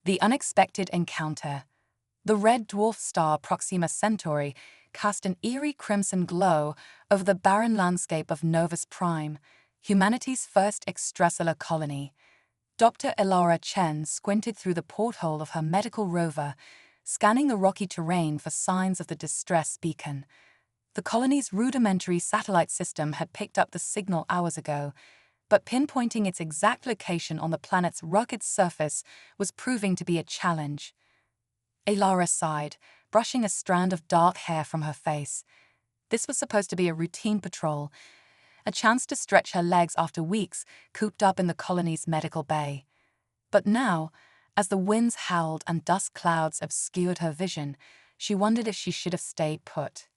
The unexpected encounter. The red dwarf star Proxima Centauri cast an eerie crimson glow over the barren landscape of Novus Prime, humanity's first extrasolar colony. Dr. Elara Chen squinted through the porthole of her medical rover, scanning the rocky terrain for signs of the distress beacon. The colony's rudimentary satellite system had picked up the signal hours ago, but pinpointing its exact location on the planet's rugged surface was proving to be a challenge. Elara sighed, brushing a strand of dark hair from her face. This was supposed to be a routine patrol, a chance to stretch her legs after weeks cooped up in the colony's medical bay. But now, as the winds howled and dust clouds obscured her vision, she wondered if she should have stayed put.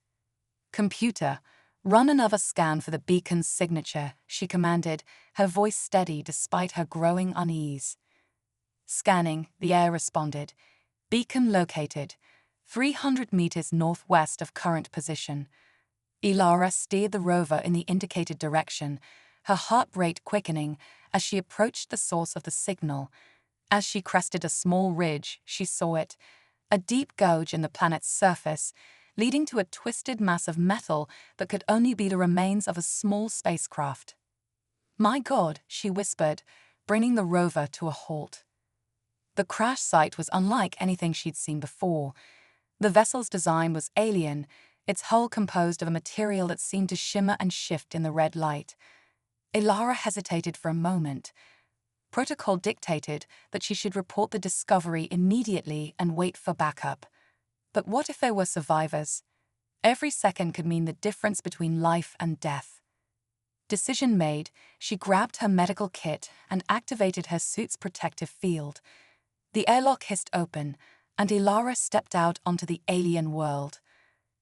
"Computer, run another scan for the beacon's signature," she commanded, her voice steady despite her growing unease. "Scanning," the air responded. "Beacon located, 300 meters northwest of current position." Elara steered the rover in the indicated direction, her heart rate quickening as she approached the source of the signal. As she crested a small ridge, she saw it, a deep gouge in the planet's surface, leading to a twisted mass of metal that could only be the remains of a small spacecraft. "My God," she whispered, bringing the rover to a halt. The crash site was unlike anything she'd seen before. The vessel's design was alien, its hull composed of a material that seemed to shimmer and shift in the red light. Elara hesitated for a moment. Protocol dictated that she should report the discovery immediately and wait for backup. But what if there were survivors? Every second could mean the difference between life and death. Decision made, she grabbed her medical kit and activated her suit's protective field. The airlock hissed open, and Elara stepped out onto the alien world.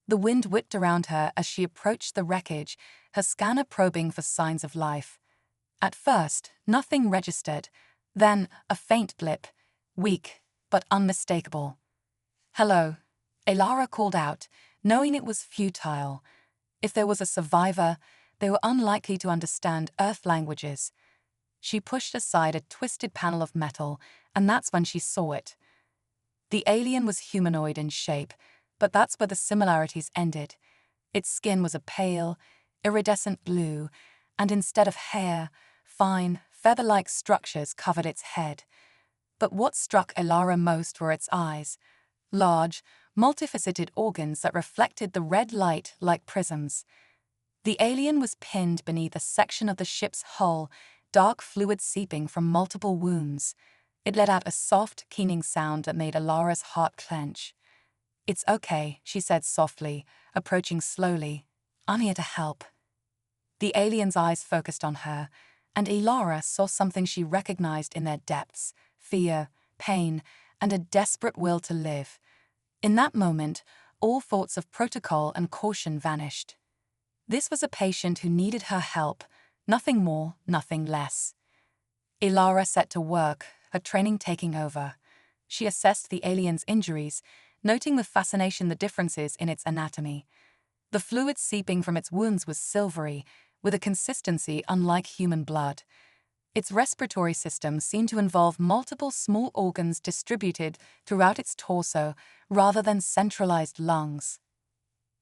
The wind whipped around her as she approached the wreckage, her scanner probing for signs of life. At first, nothing registered. Then, a faint blip, weak but unmistakable. "Hello," Elara called out, knowing it was futile. If there was a survivor, they were unlikely to understand Earth languages. She pushed aside a twisted panel of metal, and that's when she saw it. The alien was humanoid in shape, but that's where the similarities ended. Its skin was a pale, iridescent blue, and instead of hair, fine, feather-like structures covered its head. But what struck Elara most were its eyes, large, multifaceted organs that reflected the red light like prisms. The alien was pinned beneath a section of the ship's hull, dark fluid seeping from multiple wounds. It let out a soft, keening sound that made Elara's heart clench. "It's okay," she said softly, approaching slowly. "I'm here to help." The alien's eyes focused on her, and Elara saw something she recognized in their depths: fear, pain, and a desperate will to live. In that moment, all thoughts of protocol and caution vanished. This was a patient who needed her help, nothing more, nothing less. Elara set to work, her training taking over. She assessed the alien's injuries, noting with fascination the differences in its anatomy. The fluid seeping from its wounds was silvery, with a consistency unlike human blood. Its respiratory system seemed to involve multiple small organs distributed throughout its torso rather than centralized lungs.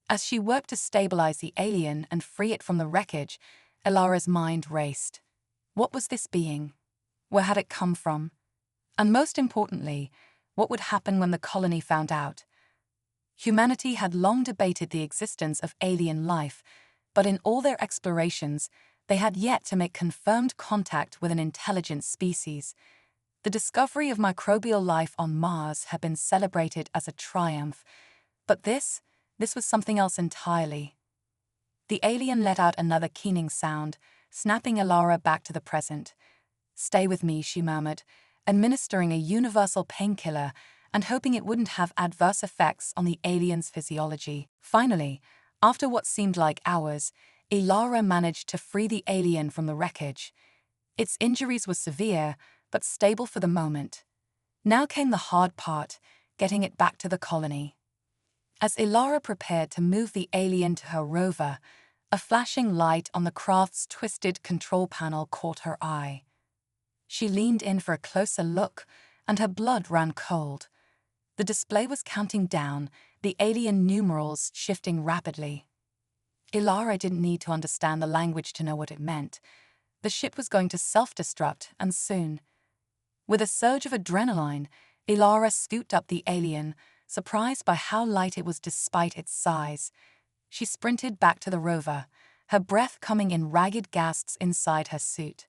As she worked to stabilize the alien and free it from the wreckage, Elara's mind raced. What was this being? Where had it come from? And most importantly, what would happen when the colony found out? Humanity had long debated the existence of alien life, but in all their explorations, they had yet to make confirmed contact with an intelligent species. The discovery of microbial life on Mars had been celebrated as a triumph, but this was something else entirely. The alien let out another keening sound, snapping Elara back to the present. "Stay with me," she murmured, administering a universal painkiller and hoping it wouldn't have adverse effects on the alien's physiology. Finally, after what seemed like hours, Elara managed to free the alien from the wreckage. Its injuries were severe, but stable for the moment. Now came the hard part, getting it back to the colony. As Elara prepared to move the alien to her rover, a flashing light on the craft's twisted control panel caught her eye. She leaned in for a closer look, and her blood ran cold. The display was counting down, the alien numerals shifting rapidly. Ilara didn't need to understand the language to know what it meant. The ship was going to self-destruct, and soon. With a surge of adrenaline, Ilara scooped up the alien, surprised by how light it was despite its size. She sprinted back to the rover, her breath coming in ragged gasps inside her suit.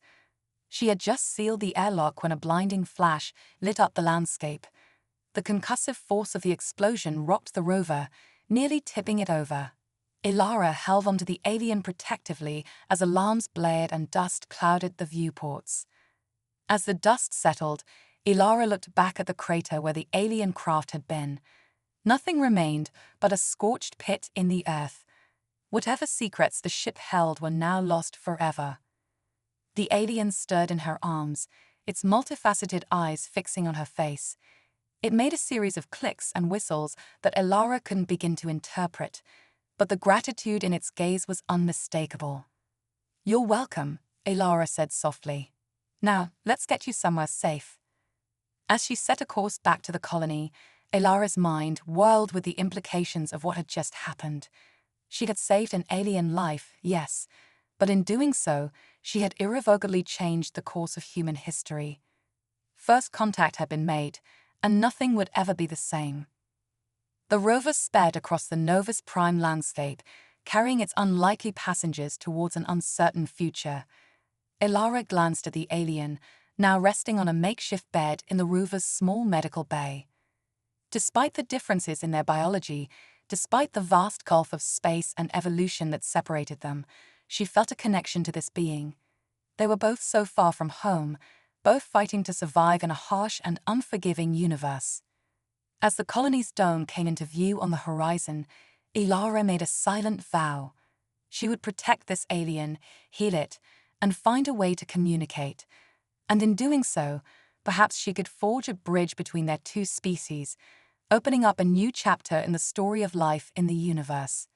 She had just sealed the airlock when a blinding flash lit up the landscape. The concussive force of the explosion rocked the rover, nearly tipping it over. Ilara held onto the alien protectively as alarms blared and dust clouded the viewports. As the dust settled, Ilara looked back at the crater where the alien craft had been. Nothing remained but a scorched pit in the earth. Whatever secrets the ship held were now lost forever. The alien stirred in her arms, its multifaceted eyes fixing on her face. It made a series of clicks and whistles that Ilara couldn't begin to interpret, but the gratitude in its gaze was unmistakable. "You're welcome," Ilara said softly. "Now, let's get you somewhere safe." As she set a course back to the colony, Ilara's mind whirled with the implications of what had just happened. She had saved an alien life, yes, but in doing so, she had irrevocably changed the course of human history. First contact had been made, and nothing would ever be the same. The rover sped across the Novus Prime landscape, carrying its unlikely passengers towards an uncertain future. Ilara glanced at the alien, now resting on a makeshift bed in the rover's small medical bay. Despite the differences in their biology, despite the vast gulf of space and evolution that separated them, she felt a connection to this being. They were both so far from home, both fighting to survive in a harsh and unforgiving universe. As the colony's dome came into view on the horizon, Ilara made a silent vow. She would protect this alien, heal it, and find a way to communicate. And in doing so, perhaps she could forge a bridge between their two species, opening up a new chapter in the story of life in the universe.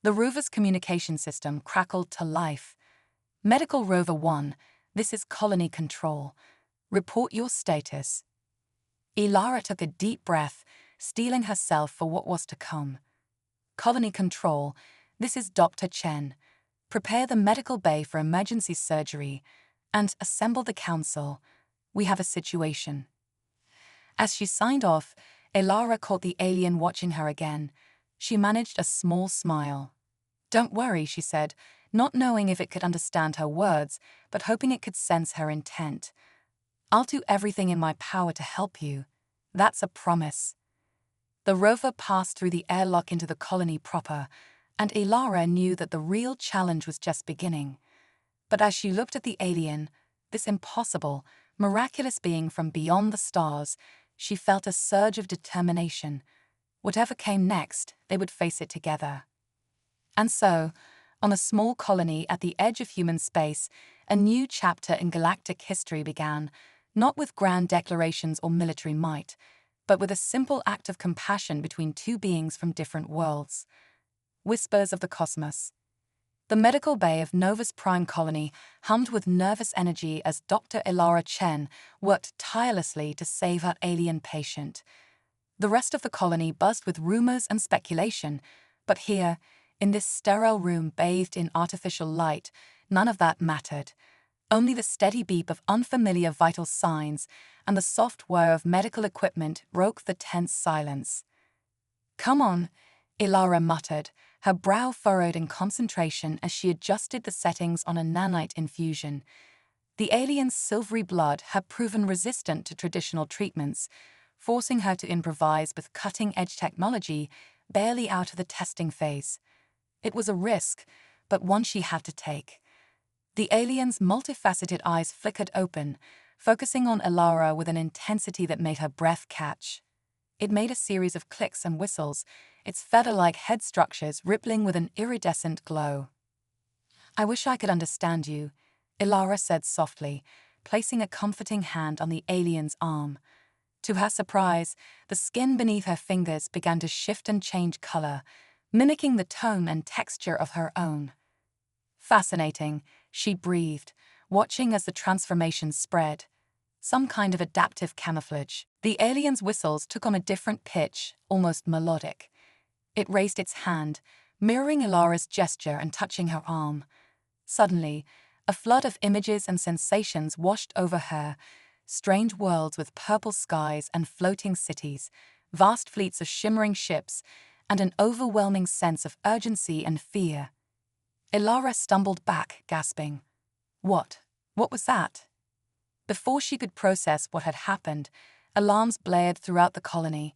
The rover's communication system crackled to life. "Medical Rover 1, this is Colony Control. Report your status." Ilara took a deep breath, steeling herself for what was to come. "Colony Control, this is Dr. Chen. Prepare the medical bay for emergency surgery and assemble the council. We have a situation." As she signed off, Ilara caught the alien watching her again. She managed a small smile. "Don't worry," she said, not knowing if it could understand her words, but hoping it could sense her intent. "I'll do everything in my power to help you. That's a promise." The rover passed through the airlock into the colony proper, and Ilara knew that the real challenge was just beginning. But as she looked at the alien, this impossible, miraculous being from beyond the stars, she felt a surge of determination. Whatever came next, they would face it together. And so, on a small colony at the edge of human space, a new chapter in galactic history began, not with grand declarations or military might, but with a simple act of compassion between two beings from different worlds. Whispers of the cosmos. The medical bay of Novus Prime Colony hummed with nervous energy as Dr. Ilara Chen worked tirelessly to save her alien patient. The rest of the colony buzzed with rumors and speculation, but here, in this sterile room bathed in artificial light, none of that mattered. Only the steady beep of unfamiliar vital signs and the soft whir of medical equipment broke the tense silence. "Come on," Ilara muttered, her brow furrowed in concentration as she adjusted the settings on a nanite infusion. The alien's silvery blood had proven resistant to traditional treatments, forcing her to improvise with cutting-edge technology barely out of the testing phase. It was a risk, but one she had to take. The alien's multifaceted eyes flickered open, focusing on Ilara with an intensity that made her breath catch. It made a series of clicks and whistles, its feather-like head structures rippling with an iridescent glow. "I wish I could understand you," Ilara said softly, placing a comforting hand on the alien's arm. To her surprise, the skin beneath her fingers began to shift and change color, mimicking the tone and texture of her own. "Fascinating," she breathed, watching as the transformation spread. some kind of adaptive camouflage. The alien's whistles took on a different pitch, almost melodic. It raised its hand, mirroring Ilara's gesture and touching her arm. Suddenly, a flood of images and sensations washed over her, strange worlds with purple skies and floating cities, vast fleets of shimmering ships, and an overwhelming sense of urgency and fear. Ilara stumbled back, gasping. What? What was that? Before she could process what had happened, alarms blared throughout the colony.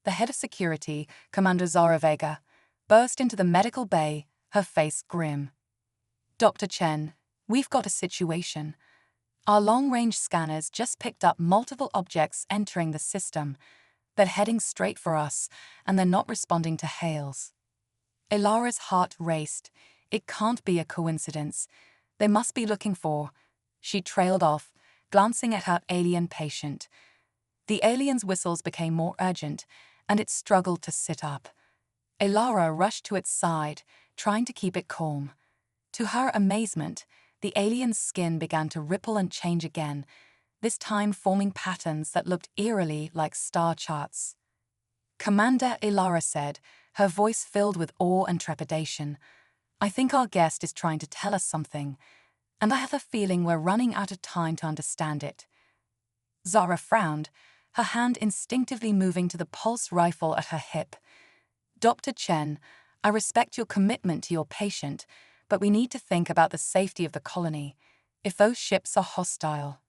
The head of security, Commander Zara Vega, burst into the medical bay, her face grim. Dr. Chen, we've got a situation. Our long-range scanners just picked up multiple objects entering the system. They're heading straight for us, and they're not responding to hails. Ilara's heart raced. It can't be a coincidence. They must be looking for... She trailed off, glancing at her alien patient. The alien's whistles became more urgent, and it struggled to sit up. Ilara rushed to its side, trying to keep it calm. To her amazement, the alien's skin began to ripple and change again, this time forming patterns that looked eerily like star charts. Commander Ilara said, her voice filled with awe and trepidation. I think our guest is trying to tell us something, and I have a feeling we're running out of time to understand it. Zara frowned, her hand instinctively moving to the pulse rifle at her hip. Dr. Chen, I respect your commitment to your patient, but we need to think about the safety of the colony. If those ships are hostile,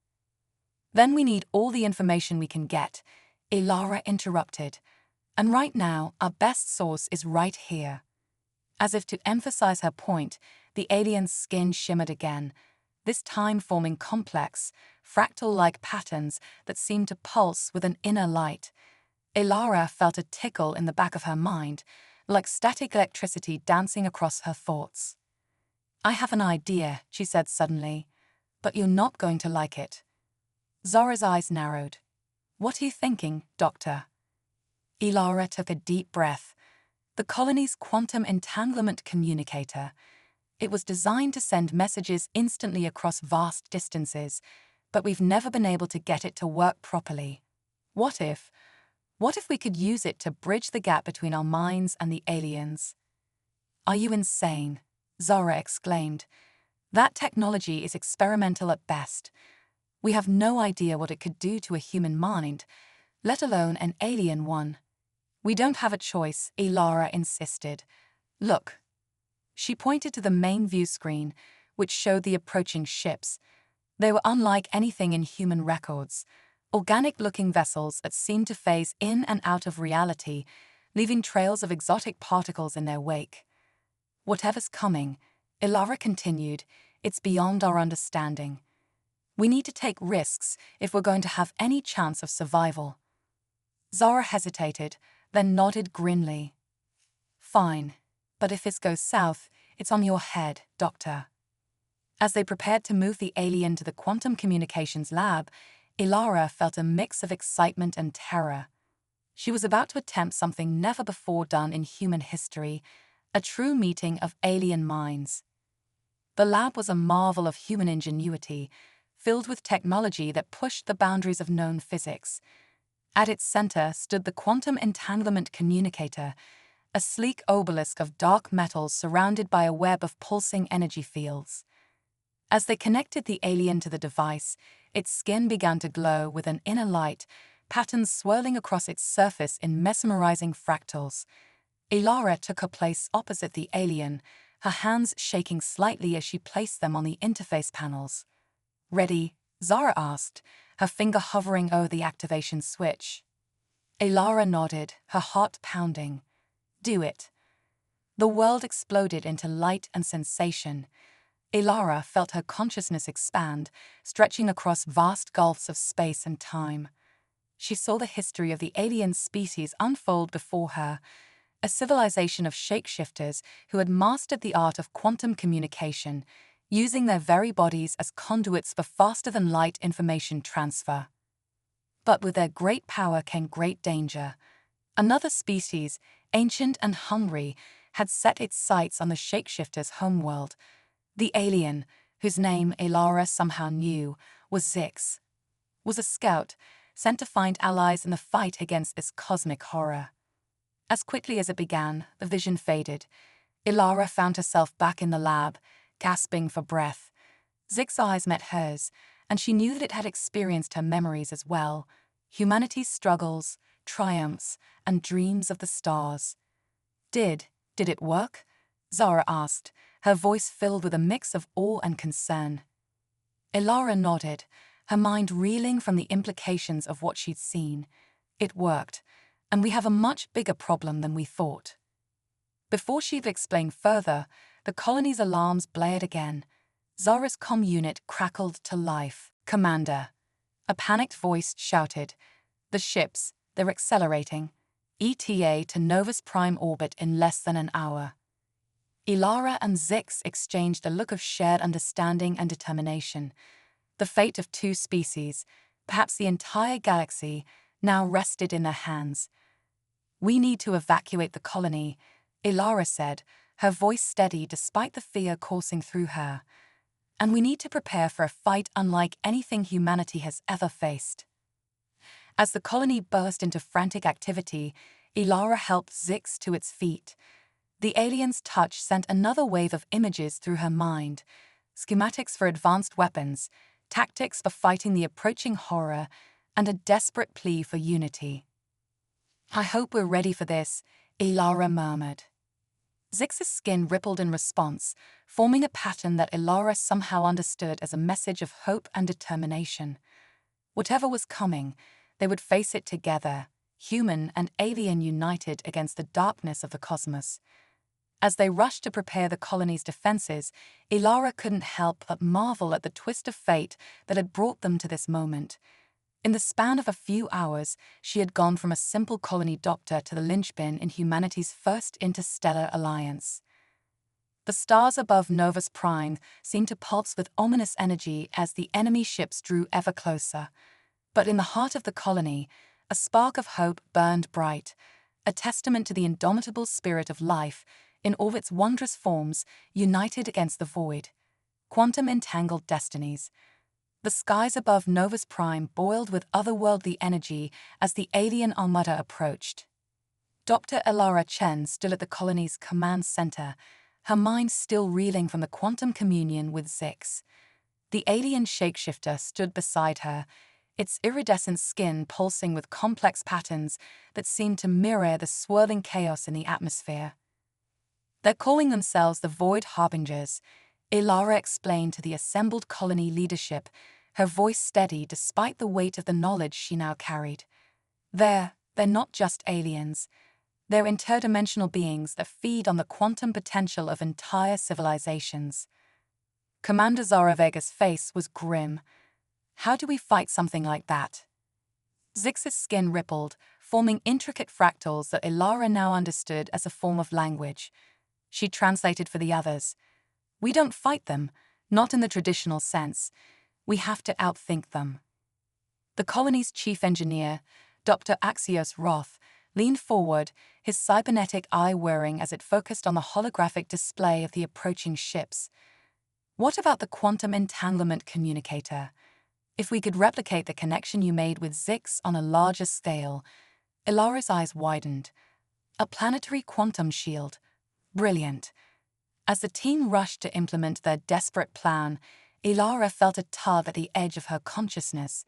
then we need all the information we can get, Ilara interrupted. And right now, our best source is right here. As if to emphasize her point, the alien's skin shimmered again, this time forming complex, fractal-like patterns that seemed to pulse with an inner light. Ilara felt a tickle in the back of her mind, like static electricity dancing across her thoughts. I have an idea, she said suddenly, but you're not going to like it. Zara's eyes narrowed. What are you thinking, Doctor? Ilara took a deep breath. The colony's quantum entanglement communicator. It was designed to send messages instantly across vast distances, but we've never been able to get it to work properly. What if we could use it to bridge the gap between our minds and the aliens? Are you insane? Zara exclaimed. That technology is experimental at best. We have no idea what it could do to a human mind, let alone an alien one. We don't have a choice, Ilara insisted. Look. She pointed to the main view screen, which showed the approaching ships. They were unlike anything in human records, organic-looking vessels that seemed to phase in and out of reality, leaving trails of exotic particles in their wake. Whatever's coming, Ilara continued, it's beyond our understanding. We need to take risks if we're going to have any chance of survival. Zara hesitated, then nodded grimly. Fine, but if this goes south, it's on your head, Doctor. As they prepared to move the alien to the quantum communications lab, Ilara felt a mix of excitement and terror. She was about to attempt something never before done in human history, a true meeting of alien minds. The lab was a marvel of human ingenuity, filled with technology that pushed the boundaries of known physics. At its center stood the quantum entanglement communicator, a sleek obelisk of dark metals surrounded by a web of pulsing energy fields. As they connected the alien to the device, its skin began to glow with an inner light, patterns swirling across its surface in mesmerizing fractals. Ilara took her place opposite the alien, her hands shaking slightly as she placed them on the interface panels. Ready? Zara asked, her finger hovering over the activation switch. Ilara nodded, her heart pounding. Do it. The world exploded into light and sensation. Ilara felt her consciousness expand, stretching across vast gulfs of space and time. She saw the history of the alien species unfold before her, a civilization of shapeshifters who had mastered the art of quantum communication, using their very bodies as conduits for faster-than-light information transfer. But with their great power came great danger. Another species, ancient and hungry, had set its sights on the shapeshifters' homeworld. The alien, whose name Ilara somehow knew, was Zix. was a scout sent to find allies in the fight against this cosmic horror. As quickly as it began, the vision faded. Ilara found herself back in the lab, gasping for breath. Zix's eyes met hers, and she knew that it had experienced her memories as well, humanity's struggles, triumphs, and dreams of the stars. Did it work? Zara asked, her voice filled with a mix of awe and concern. Ilara nodded, her mind reeling from the implications of what she'd seen. It worked, and we have a much bigger problem than we thought. Before she could explain further, the colony's alarms blared again. Zara's comm unit crackled to life. "Commander," a panicked voice shouted. "The ships, they're accelerating. ETA to Novus Prime orbit in less than an hour." Ilara and Zix exchanged a look of shared understanding and determination. The fate of two species, perhaps the entire galaxy, now rested in their hands. "We need to evacuate the colony," Ilara said, her voice steady despite the fear coursing through her. "And we need to prepare for a fight unlike anything humanity has ever faced." As the colony burst into frantic activity, Ilara helped Zix to its feet. The alien's touch sent another wave of images through her mind: schematics for advanced weapons, tactics for fighting the approaching horror, and a desperate plea for unity. "I hope we're ready for this," Ilara murmured. Zix's skin rippled in response, forming a pattern that Ilara somehow understood as a message of hope and determination. Whatever was coming, they would face it together, human and alien united against the darkness of the cosmos. As they rushed to prepare the colony's defenses, Ilara couldn't help but marvel at the twist of fate that had brought them to this moment. In the span of a few hours, she had gone from a simple colony doctor to the linchpin in humanity's first interstellar alliance. The stars above Novus Prime seemed to pulse with ominous energy as the enemy ships drew ever closer. But in the heart of the colony, a spark of hope burned bright, a testament to the indomitable spirit of life in all its wondrous forms, united against the void. Quantum-entangled destinies. The skies above Novus Prime boiled with otherworldly energy as the alien armada approached. Dr. Ilara Chen stood at the colony's command center, her mind still reeling from the quantum communion with Zix. The alien shapeshifter stood beside her, its iridescent skin pulsing with complex patterns that seemed to mirror the swirling chaos in the atmosphere. "They're calling themselves the Void Harbingers," Ilara explained to the assembled colony leadership, her voice steady despite the weight of the knowledge she now carried. They're not just aliens. They're interdimensional beings that feed on the quantum potential of entire civilizations. Commander Zara Vega's face was grim. "How do we fight something like that?" Zix's skin rippled, forming intricate fractals that Ilara now understood as a form of language. She translated for the others. "We don't fight them, not in the traditional sense. We have to outthink them." The colony's chief engineer, Dr. Axios Roth, leaned forward, his cybernetic eye whirring as it focused on the holographic display of the approaching ships. "What about the quantum entanglement communicator? If we could replicate the connection you made with Zix on a larger scale." Ilara's eyes widened. "A planetary quantum shield. Brilliant." As the team rushed to implement their desperate plan, Ilara felt a tug at the edge of her consciousness.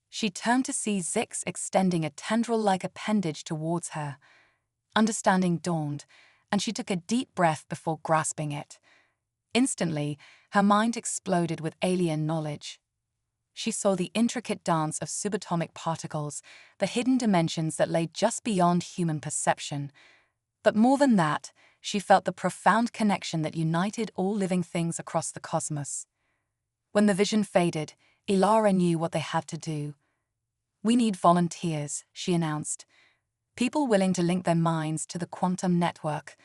She turned to see Zix extending a tendril-like appendage towards her. Understanding dawned, and she took a deep breath before grasping it. Instantly, her mind exploded with alien knowledge. She saw the intricate dance of subatomic particles, the hidden dimensions that lay just beyond human perception. But more than that, she felt the profound connection that united all living things across the cosmos. When the vision faded, Ilara knew what they had to do. "We need volunteers," she announced. "People willing to link their minds to the quantum network.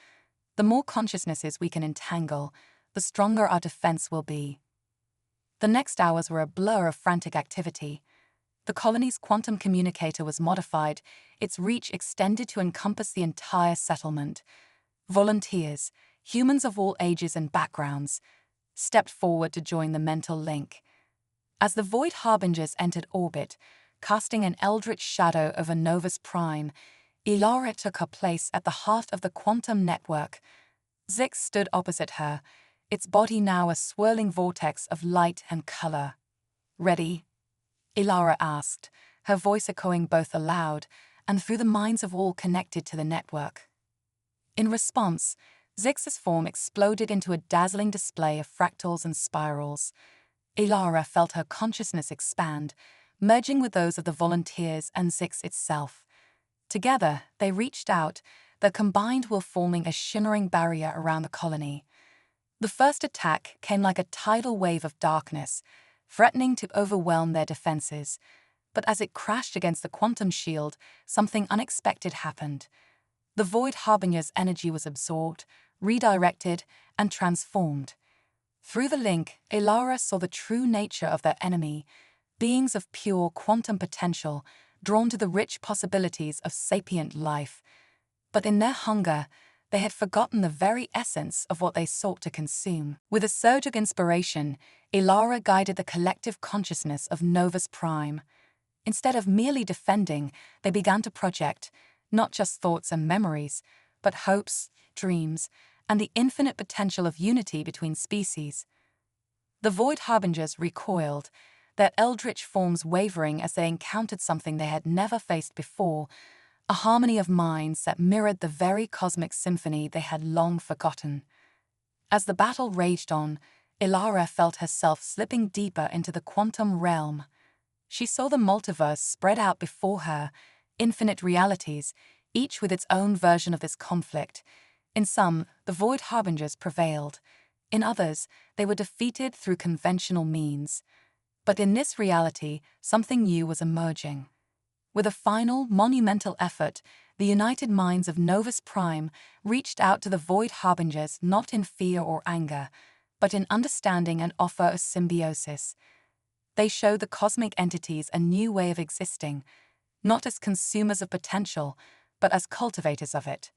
The more consciousnesses we can entangle, the stronger our defense will be." The next hours were a blur of frantic activity. The colony's quantum communicator was modified, its reach extended to encompass the entire settlement. Volunteers, humans of all ages and backgrounds, stepped forward to join the mental link. As the Void Harbingers entered orbit, casting an eldritch shadow over Novus Prime, Ilara took her place at the heart of the quantum network. Zix stood opposite her, its body now a swirling vortex of light and color. "Ready?" Ilara asked, her voice echoing both aloud and through the minds of all connected to the network. In response, Zix's form exploded into a dazzling display of fractals and spirals. Ilara felt her consciousness expand, merging with those of the volunteers and Zix itself. Together, they reached out, their combined will forming a shimmering barrier around the colony. The first attack came like a tidal wave of darkness, threatening to overwhelm their defenses. But as it crashed against the quantum shield, something unexpected happened. The Void Harbinger's energy was absorbed, redirected, and transformed. Through the link, Ilara saw the true nature of their enemy, beings of pure quantum potential, drawn to the rich possibilities of sapient life. But in their hunger, they had forgotten the very essence of what they sought to consume. With a surge of inspiration, Ilara guided the collective consciousness of Novus Prime. Instead of merely defending, they began to project, not just thoughts and memories, but hopes, dreams, and the infinite potential of unity between species. The Void Harbingers recoiled, their eldritch forms wavering as they encountered something they had never faced before, a harmony of minds that mirrored the very cosmic symphony they had long forgotten. As the battle raged on, Ilara felt herself slipping deeper into the quantum realm. She saw the multiverse spread out before her, infinite realities, each with its own version of this conflict. In some, the Void Harbingers prevailed. In others, they were defeated through conventional means. But in this reality, something new was emerging. With a final, monumental effort, the united minds of Novus Prime reached out to the Void Harbingers not in fear or anger, but in understanding and offer of symbiosis. They showed the cosmic entities a new way of existing, not as consumers of potential, but as cultivators of it.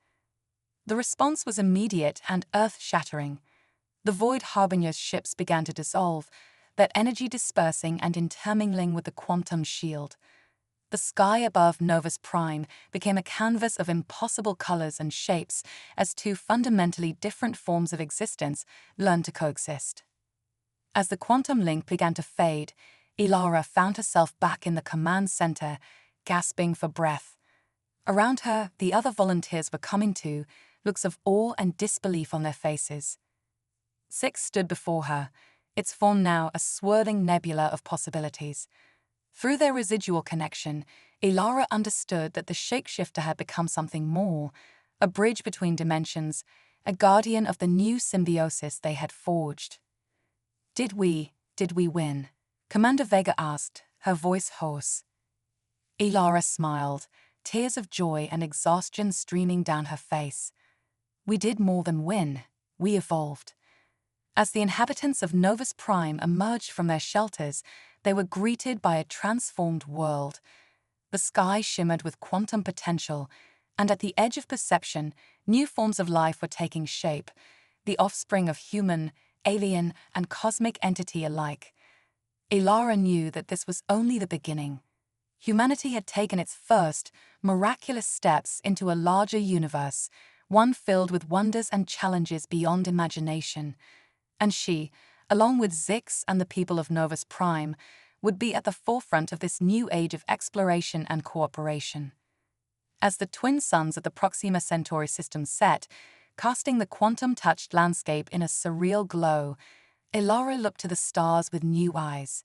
The response was immediate and earth-shattering. The Void Harbingers' ships began to dissolve, their energy dispersing and intermingling with the quantum shield. The sky above Novus Prime became a canvas of impossible colors and shapes as two fundamentally different forms of existence learned to coexist. As the quantum link began to fade, Ilara found herself back in the command center, gasping for breath. Around her, the other volunteers were coming to, looks of awe and disbelief on their faces. Zix stood before her, its form now a swirling nebula of possibilities. Through their residual connection, Ilara understood that the shapeshifter had become something more, a bridge between dimensions, a guardian of the new symbiosis they had forged. Did we win?" Commander Vega asked, her voice hoarse. Ilara smiled, tears of joy and exhaustion streaming down her face. "We did more than win, we evolved." As the inhabitants of Novus Prime emerged from their shelters, they were greeted by a transformed world. The sky shimmered with quantum potential, and at the edge of perception, new forms of life were taking shape, the offspring of human, alien, and cosmic entity alike. Ilara knew that this was only the beginning. Humanity had taken its first, miraculous steps into a larger universe, one filled with wonders and challenges beyond imagination. And she, along with Zix and the people of Novus Prime, would be at the forefront of this new age of exploration and cooperation. As the twin suns of the Proxima Centauri system set, casting the quantum-touched landscape in a surreal glow, Ilara looked to the stars with new eyes.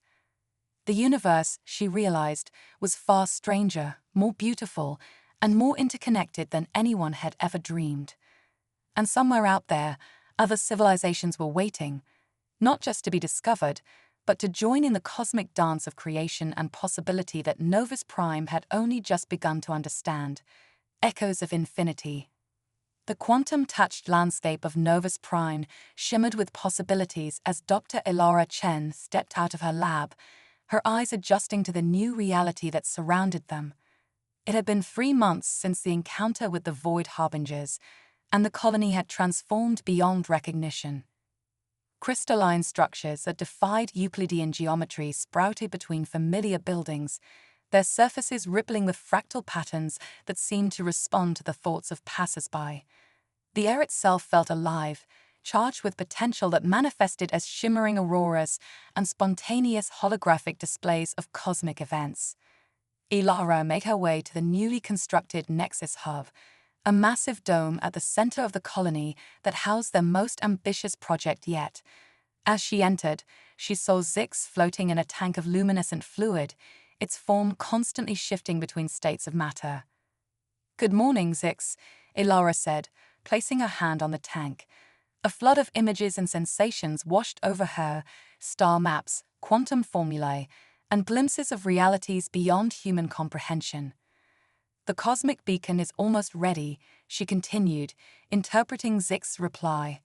The universe, she realized, was far stranger, more beautiful, and more interconnected than anyone had ever dreamed. And somewhere out there, other civilizations were waiting, not just to be discovered, but to join in the cosmic dance of creation and possibility that Novus Prime had only just begun to understand. Echoes of infinity. The quantum-touched landscape of Novus Prime shimmered with possibilities as Dr. Ilara Chen stepped out of her lab, her eyes adjusting to the new reality that surrounded them. It had been 3 months since the encounter with the Void Harbingers, and the colony had transformed beyond recognition. Crystalline structures that defied Euclidean geometry sprouted between familiar buildings, their surfaces rippling with fractal patterns that seemed to respond to the thoughts of passers-by. The air itself felt alive, charged with potential that manifested as shimmering auroras and spontaneous holographic displays of cosmic events. Ilara made her way to the newly constructed Nexus Hub, a massive dome at the center of the colony that housed their most ambitious project yet. As she entered, she saw Zix floating in a tank of luminescent fluid, its form constantly shifting between states of matter. "Good morning, Zix," Ilara said, placing her hand on the tank. A flood of images and sensations washed over her: star maps, quantum formulae, and glimpses of realities beyond human comprehension. "The cosmic beacon is almost ready," she continued, interpreting Zix's reply.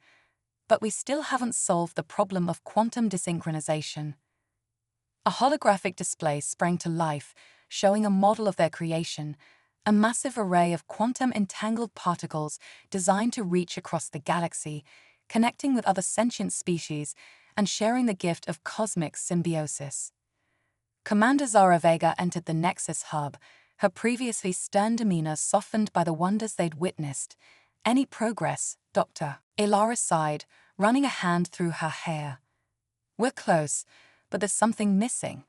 "But we still haven't solved the problem of quantum desynchronization." A holographic display sprang to life, showing a model of their creation, a massive array of quantum-entangled particles designed to reach across the galaxy, connecting with other sentient species and sharing the gift of cosmic symbiosis. Commander Zara Vega entered the Nexus Hub, her previously stern demeanor softened by the wonders they'd witnessed. "Any progress, Doctor?" Ilara sighed, running a hand through her hair. "We're close, but there's something missing.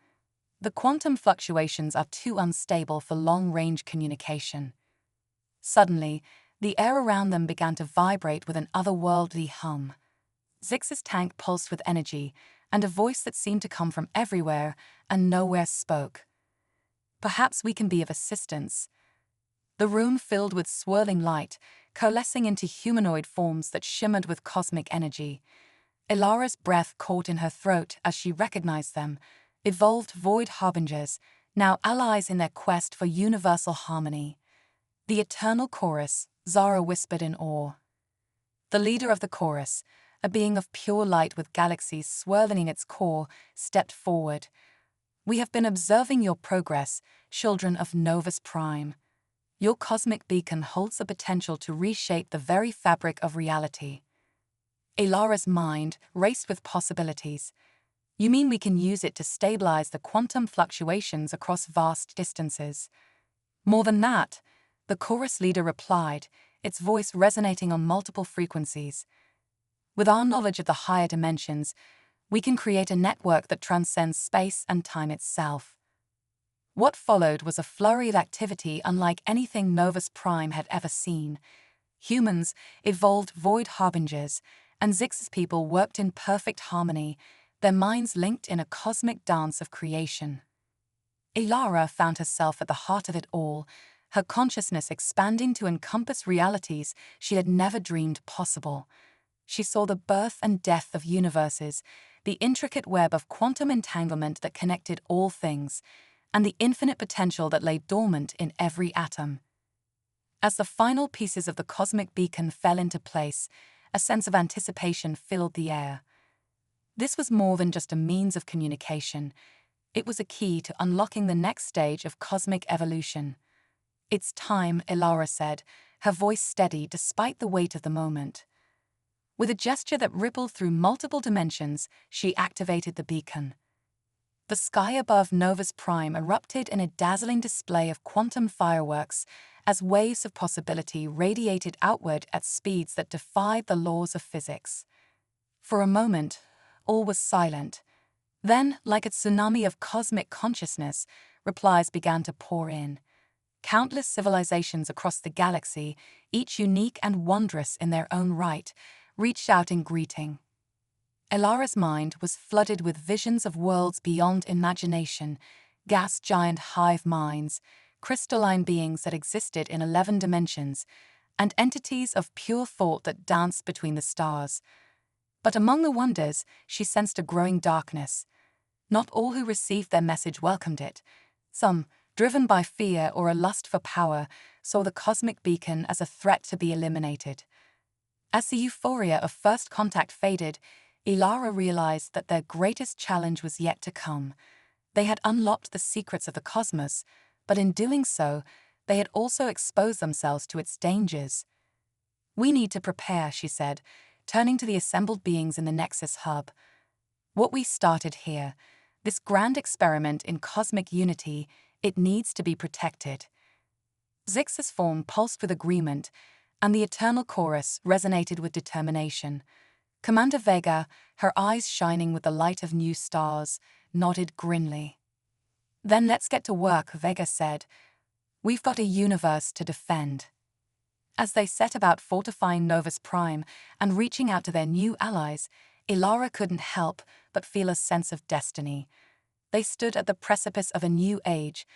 The quantum fluctuations are too unstable for long-range communication." Suddenly, the air around them began to vibrate with an otherworldly hum. Zix's tank pulsed with energy, and a voice that seemed to come from everywhere and nowhere spoke. "Perhaps we can be of assistance." The room filled with swirling light, coalescing into humanoid forms that shimmered with cosmic energy. Ilara's breath caught in her throat as she recognized them, evolved void harbingers, now allies in their quest for universal harmony. "The eternal chorus," Zara whispered in awe. The leader of the chorus, a being of pure light with galaxies swirling in its core, stepped forward. "We have been observing your progress, children of Novus Prime. Your cosmic beacon holds the potential to reshape the very fabric of reality." Ilara's mind raced with possibilities. "You mean we can use it to stabilize the quantum fluctuations across vast distances?" "More than that," the chorus leader replied, its voice resonating on multiple frequencies. "With our knowledge of the higher dimensions, we can create a network that transcends space and time itself." What followed was a flurry of activity unlike anything Novus Prime had ever seen. Humans evolved void harbingers, and Zix's people worked in perfect harmony, their minds linked in a cosmic dance of creation. Ilara found herself at the heart of it all, her consciousness expanding to encompass realities she had never dreamed possible. She saw the birth and death of universes, the intricate web of quantum entanglement that connected all things, and the infinite potential that lay dormant in every atom. As the final pieces of the cosmic beacon fell into place, a sense of anticipation filled the air. This was more than just a means of communication. It was a key to unlocking the next stage of cosmic evolution. "It's time," Ilara said, her voice steady despite the weight of the moment. With a gesture that rippled through multiple dimensions, she activated the beacon. The sky above Novus Prime erupted in a dazzling display of quantum fireworks as waves of possibility radiated outward at speeds that defied the laws of physics. For a moment, all was silent. Then, like a tsunami of cosmic consciousness, replies began to pour in. Countless civilizations across the galaxy, each unique and wondrous in their own right, reached out in greeting. Ilara's mind was flooded with visions of worlds beyond imagination, gas-giant hive minds, crystalline beings that existed in 11 dimensions, and entities of pure thought that danced between the stars. But among the wonders, she sensed a growing darkness. Not all who received their message welcomed it. Some, driven by fear or a lust for power, saw the cosmic beacon as a threat to be eliminated. As the euphoria of first contact faded, Ilara realized that their greatest challenge was yet to come. They had unlocked the secrets of the cosmos, but in doing so, they had also exposed themselves to its dangers. "We need to prepare," she said, turning to the assembled beings in the Nexus hub. What we started here, this grand experiment in cosmic unity, it needs to be protected. Zix's form pulsed with agreement, and the eternal chorus resonated with determination. Commander Vega, her eyes shining with the light of new stars, nodded grimly. "Then let's get to work," Vega said. "We've got a universe to defend." As they set about fortifying Novus Prime and reaching out to their new allies, Ilara couldn't help but feel a sense of destiny. They stood at the precipice of a new age,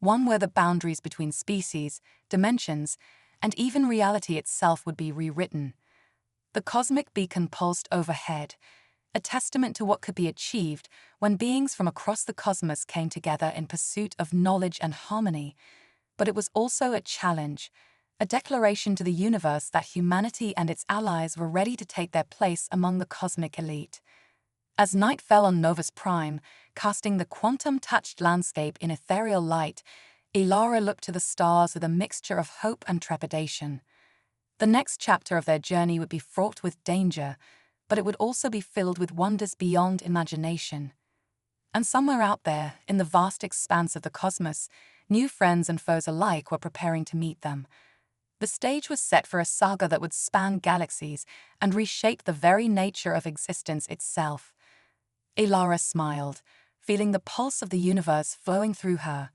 one where the boundaries between species, dimensions, and even reality itself would be rewritten. The cosmic beacon pulsed overhead, a testament to what could be achieved when beings from across the cosmos came together in pursuit of knowledge and harmony. But it was also a challenge, a declaration to the universe that humanity and its allies were ready to take their place among the cosmic elite. As night fell on Novus Prime, casting the quantum-touched landscape in ethereal light, Ilara looked to the stars with a mixture of hope and trepidation. The next chapter of their journey would be fraught with danger, but it would also be filled with wonders beyond imagination. And somewhere out there, in the vast expanse of the cosmos, new friends and foes alike were preparing to meet them. The stage was set for a saga that would span galaxies and reshape the very nature of existence itself. Ilara smiled, feeling the pulse of the universe flowing through her.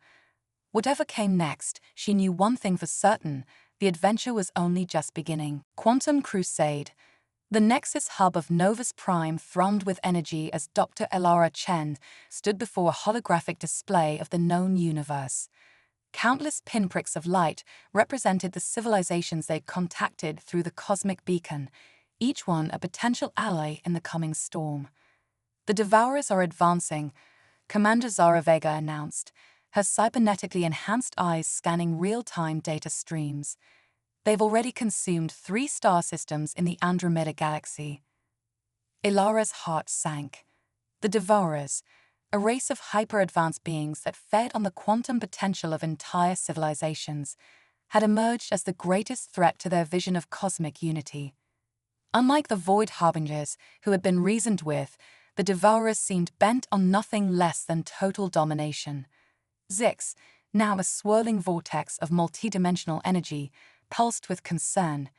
Whatever came next, she knew one thing for certain: the adventure was only just beginning. Quantum Crusade. The Nexus hub of Novus Prime thrummed with energy as Dr. Ilara Chen stood before a holographic display of the known universe. Countless pinpricks of light represented the civilizations they'd contacted through the cosmic beacon, each one a potential ally in the coming storm. "The Devourers are advancing," Commander Zara Vega announced, her cybernetically enhanced eyes scanning real-time data streams. They've already consumed 3 star systems in the Andromeda Galaxy. Ilara's heart sank. The Devourers, a race of hyper-advanced beings that fed on the quantum potential of entire civilizations, had emerged as the greatest threat to their vision of cosmic unity. Unlike the Void Harbingers, who had been reasoned with, the Devourers seemed bent on nothing less than total domination. Zix, now a swirling vortex of multidimensional energy, pulsed with concern.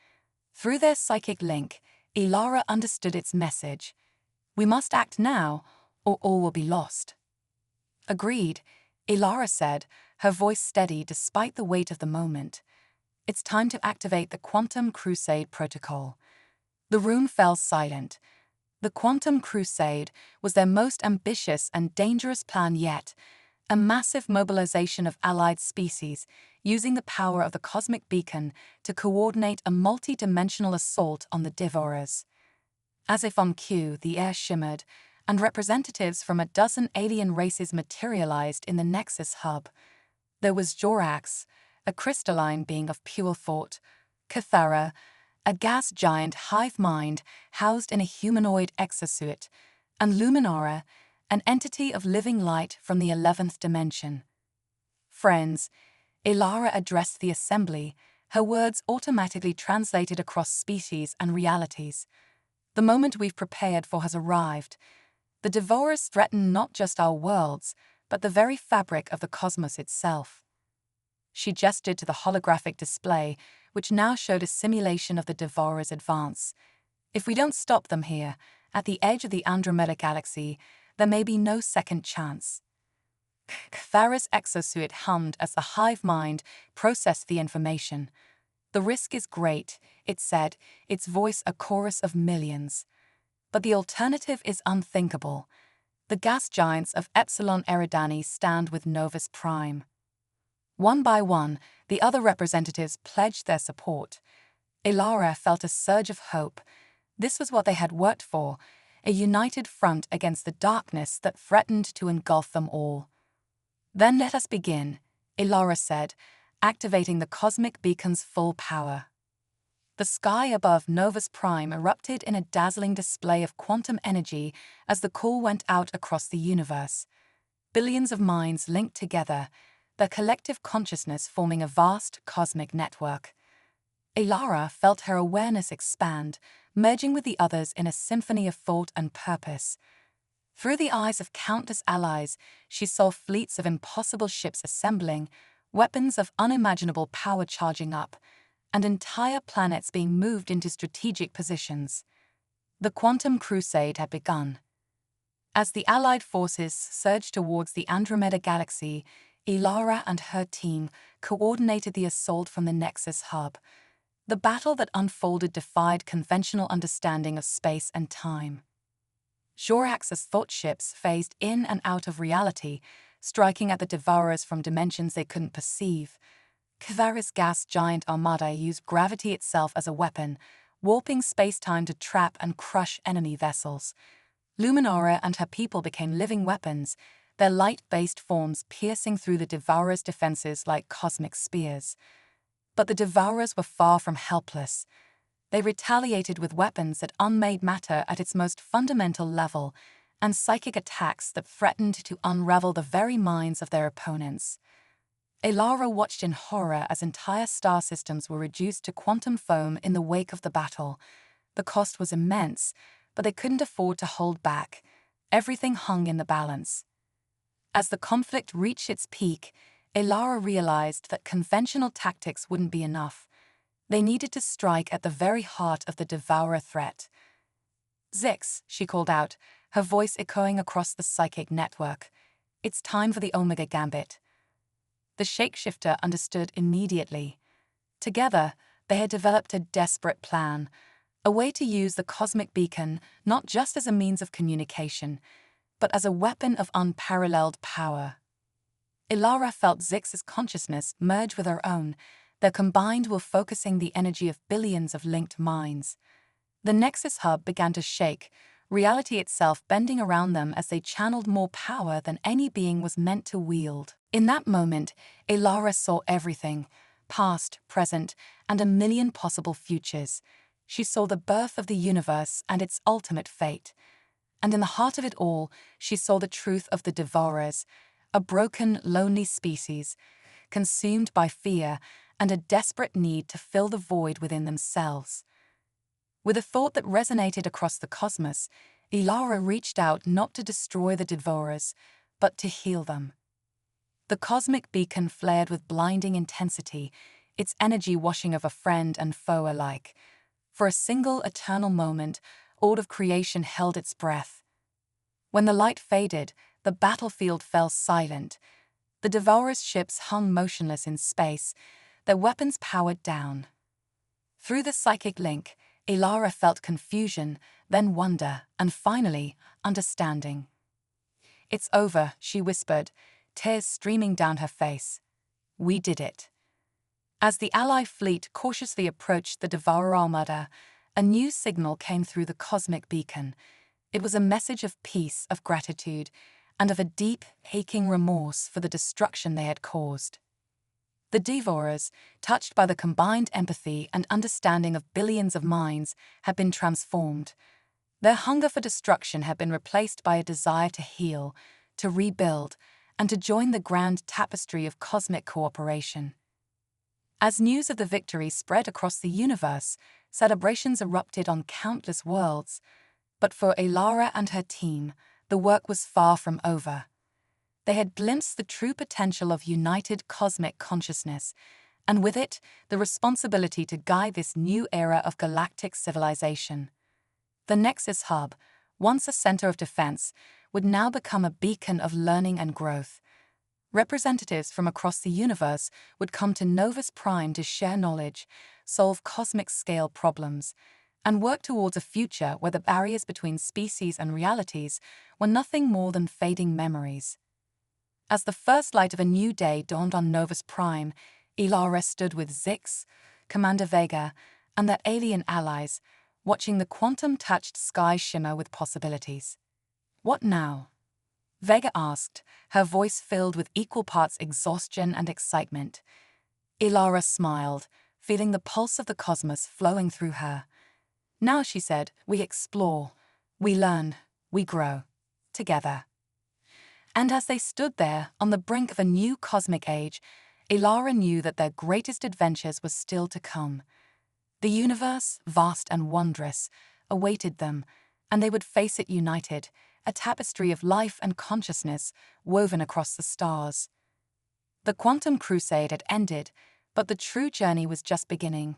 Through their psychic link, Ilara understood its message. "We must act now, or all will be lost." "Agreed," Ilara said, her voice steady despite the weight of the moment. "It's time to activate the Quantum Crusade protocol." The room fell silent. The Quantum Crusade was their most ambitious and dangerous plan yet, a massive mobilization of allied species, using the power of the cosmic beacon to coordinate a multi-dimensional assault on the Devourers. As if on cue, the air shimmered, and representatives from a dozen alien races materialized in the Nexus hub. There was Jorax, a crystalline being of pure thought; Cathara, a gas giant hive mind housed in a humanoid exosuit; and Luminara, an entity of living light from the 11th dimension. "Friends," Ilara addressed the assembly, her words automatically translated across species and realities. "The moment we've prepared for has arrived. The Devourers threaten not just our worlds, but the very fabric of the cosmos itself." She gestured to the holographic display, which now showed a simulation of the Devourers' advance. "If we don't stop them here, at the edge of the Andromeda Galaxy, there may be no second chance." Cathara's exosuit hummed as the hive mind processed the information. "The risk is great," it said, its voice a chorus of millions. "But the alternative is unthinkable. The gas giants of Epsilon Eridani stand with Novus Prime." One by one, the other representatives pledged their support. Ilara felt a surge of hope. This was what they had worked for, a united front against the darkness that threatened to engulf them all. "Then let us begin," Ilara said, activating the cosmic beacon's full power. The sky above Novus Prime erupted in a dazzling display of quantum energy as the call went out across the universe. Billions of minds linked together, their collective consciousness forming a vast cosmic network. Ilara felt her awareness expand, merging with the others in a symphony of thought and purpose. Through the eyes of countless allies, she saw fleets of impossible ships assembling, weapons of unimaginable power charging up, and entire planets being moved into strategic positions. The Quantum Crusade had begun. As the Allied forces surged towards the Andromeda Galaxy, Ilara and her team coordinated the assault from the Nexus hub. The battle that unfolded defied conventional understanding of space and time. Jorax's thought ships phased in and out of reality, striking at the Devourers from dimensions they couldn't perceive. Kvaris' gas giant armada used gravity itself as a weapon, warping space-time to trap and crush enemy vessels. Luminara and her people became living weapons, their light-based forms piercing through the Devourers' defenses like cosmic spears. But the Devourers were far from helpless. They retaliated with weapons that unmade matter at its most fundamental level, and psychic attacks that threatened to unravel the very minds of their opponents. Ilara watched in horror as entire star systems were reduced to quantum foam in the wake of the battle. The cost was immense, but they couldn't afford to hold back. Everything hung in the balance. As the conflict reached its peak, Ilara realized that conventional tactics wouldn't be enough. They needed to strike at the very heart of the Devourer threat. "Zix," she called out, her voice echoing across the psychic network. "It's time for the Omega Gambit." The shapeshifter understood immediately. Together, they had developed a desperate plan, a way to use the cosmic beacon not just as a means of communication, but as a weapon of unparalleled power. Ilara felt Zix's consciousness merge with her own, their combined will focusing the energy of billions of linked minds. The Nexus hub began to shake, reality itself bending around them as they channeled more power than any being was meant to wield. In that moment, Ilara saw everything, past, present, and a million possible futures. She saw the birth of the universe and its ultimate fate. And in the heart of it all, she saw the truth of the Devourers, a broken, lonely species, consumed by fear and a desperate need to fill the void within themselves. With a thought that resonated across the cosmos, Ilara reached out not to destroy the Devourers, but to heal them. The cosmic beacon flared with blinding intensity, its energy washing over friend and foe alike. For a single eternal moment, all of creation held its breath. When the light faded, the battlefield fell silent. The Devourers' ships hung motionless in space, their weapons powered down. Through the psychic link, Ilara felt confusion, then wonder, and finally, understanding. "It's over," she whispered, tears streaming down her face. "We did it." As the Ally fleet cautiously approached the Devourer Armada, a new signal came through the cosmic beacon. It was a message of peace, of gratitude, and of a deep, aching remorse for the destruction they had caused. The Devourers, touched by the combined empathy and understanding of billions of minds, had been transformed. Their hunger for destruction had been replaced by a desire to heal, to rebuild, and to join the grand tapestry of cosmic cooperation. As news of the victory spread across the universe, celebrations erupted on countless worlds. But for Ilara and her team, the work was far from over. They had glimpsed the true potential of united cosmic consciousness, and with it, the responsibility to guide this new era of galactic civilization. The Nexus hub, once a center of defense, would now become a beacon of learning and growth. Representatives from across the universe would come to Novus Prime to share knowledge, solve cosmic-scale problems, and work towards a future where the barriers between species and realities were nothing more than fading memories. As the first light of a new day dawned on Novus Prime, Ilara stood with Zix, Commander Vega, and their alien allies, watching the quantum-touched sky shimmer with possibilities. "What now?" Vega asked, her voice filled with equal parts exhaustion and excitement. Ilara smiled, feeling the pulse of the cosmos flowing through her. "Now," she said, "we explore, we learn, we grow, together." And as they stood there, on the brink of a new cosmic age, Ilara knew that their greatest adventures were still to come. The universe, vast and wondrous, awaited them, and they would face it united, a tapestry of life and consciousness woven across the stars. The quantum crusade had ended, but the true journey was just beginning.